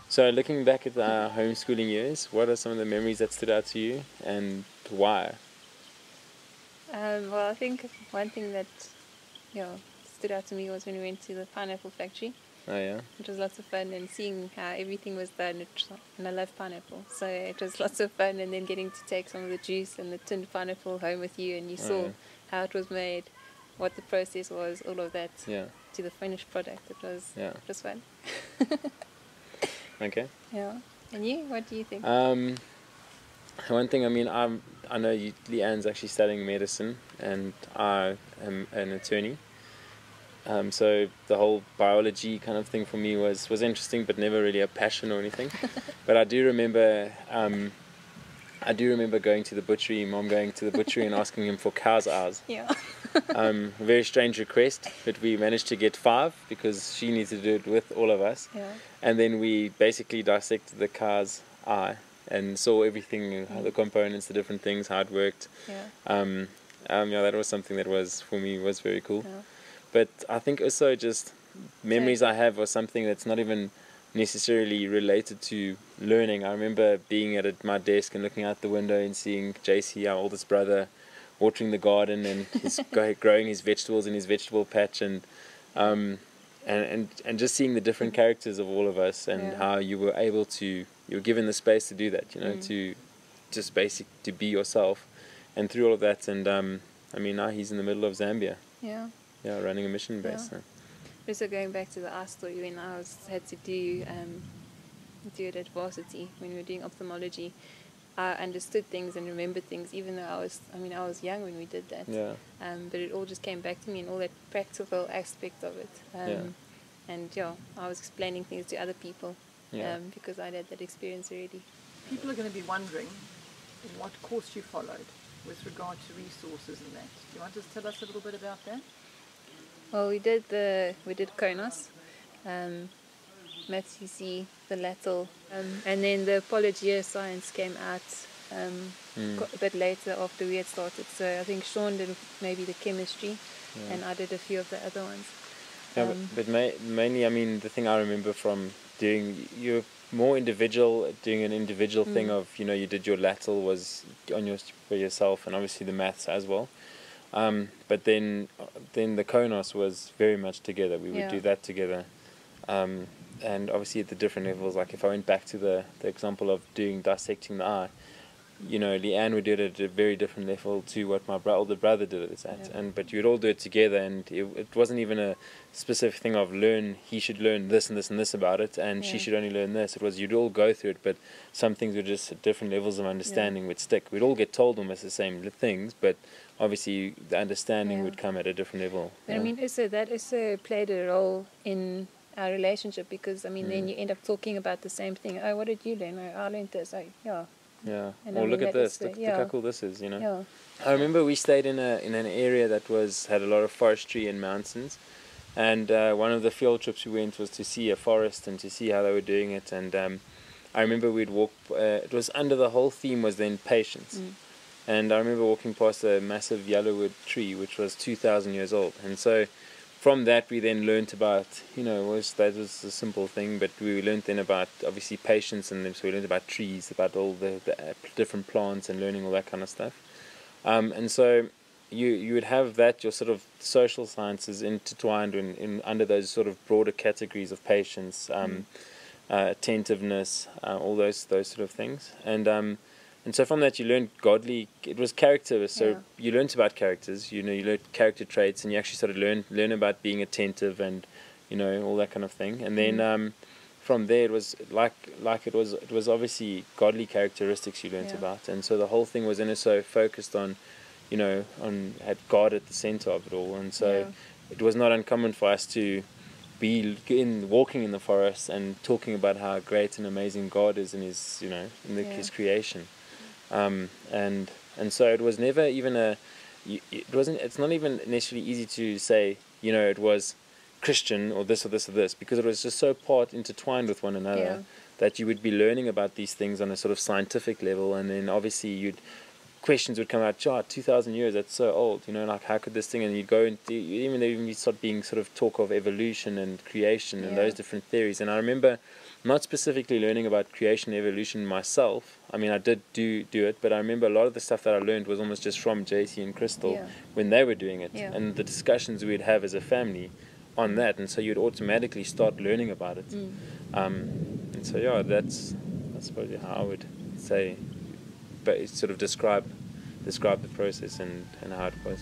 So looking back at the homeschooling years, what are some of the memories that stood out to you, and why? Well, I think one thing that stood out to me was when we went to the pineapple factory. Oh yeah. It was lots of fun, and seeing how everything was done. And I love pineapple, so it was lots of fun. And then getting to take some of the juice and the tinned pineapple home with you, and you saw yeah. how it was made, what the process was, all of that, Yeah. to the finished product. It was fun. Okay. Yeah. And you, what do you think? One thing, I mean, I know Lee-Anne's actually studying medicine, and I am an attorney. So the whole biology kind of thing for me was interesting, but never really a passion or anything. But I do remember going to the butchery, Mom going to the butchery and asking him for cow's eyes. Yeah. A very strange request, but we managed to get 5 because she needed to do it with all of us. Yeah. And then we basically dissected the cow's eye and saw everything, the components, the different things, how it worked. Yeah. That was something that was, for me, was very cool. Yeah. But I think also just memories I have are something that's not even necessarily related to learning. I remember being at my desk and looking out the window and seeing JC, our oldest brother, watering the garden, and he's growing his vegetables in his vegetable patch, and just seeing the different characters of all of us, and how you were given the space to do that, to just to be yourself, and through all of that, and I mean, now he's in the middle of Zambia. Yeah, running a mission base. Yeah. Also going back to the eye story, when I had to do it at varsity, when we were doing ophthalmology, I understood things and remembered things, even though I was young when we did that. Yeah. But it all just came back to me, and all that practical aspect of it. And I was explaining things to other people because I'd had that experience already. People are going to be wondering what course you followed with regard to resources and that. Do you want to tell us a little bit about that? Well, we did KONOS, Maths UC, the lateral, and then the Apologia Science came out a bit later after we had started. So I think Shaun did maybe the chemistry, and I did a few of the other ones. Yeah, but mainly, I mean, the thing I remember from doing, you're more individual, doing an individual thing of, you did your lateral was for yourself, and obviously the maths as well. But then the KONOS was very much together. We would do that together. And obviously at the different levels, like if I went back to the example of dissecting the eye, Lee-Anne would do it at a very different level to what my older brother did it at. But you'd all do it together, and it wasn't even a specific thing of he should learn this and this and this about it, and she should only learn this. It was you'd all go through it, but some things were just at different levels of understanding would stick. We'd all get told almost the same things, but obviously the understanding would come at a different level. But I mean, that also played a role in our relationship, because I mean, then you end up talking about the same thing. Oh, what did you learn? Oh, I learned this. Yeah. And look at this. Look how cool this is. I remember we stayed in an area that had a lot of forestry and mountains, and one of the field trips we went was to see a forest and to see how they were doing it. And I remember we'd walk. It was under the whole theme was then patience. And I remember walking past a massive yellowwood tree which was 2,000 years old, and so from that we then learnt about, that was a simple thing, but we learnt then about obviously patience, and so we learnt about trees, about all the different plants, and learning all that kind of stuff. And so you would have that, your sort of social sciences intertwined in under those sort of broader categories of patience, attentiveness, all those sort of things. And so from that you learned it was character, so you learnt about characters, you learned character traits, and you actually sort of learn about being attentive and, all that kind of thing. And then from there it was it was obviously godly characteristics you learnt about, and so the whole thing was so focused on, had God at the center of it all, and so it was not uncommon for us to be walking in the forest and talking about how great and amazing God is in his, his creation. And so it was never even it's not even necessarily easy to say, it was Christian or this or this or this, because it was just so intertwined with one another that you would be learning about these things on a sort of scientific level, and then obviously you'd questions would come out, 2,000 years, that's so old, you know, like how could this thing, and you'd go into, even you start being sort of talk of evolution and creation and those different theories. And I remember not specifically learning about creation and evolution myself. I mean, I did do it, but I remember a lot of the stuff that I learned was almost just from JC and Crystal when they were doing it, and the discussions we'd have as a family on that, and so you'd automatically start learning about it. And so that's probably how I would say, but sort of describe the process and how it was.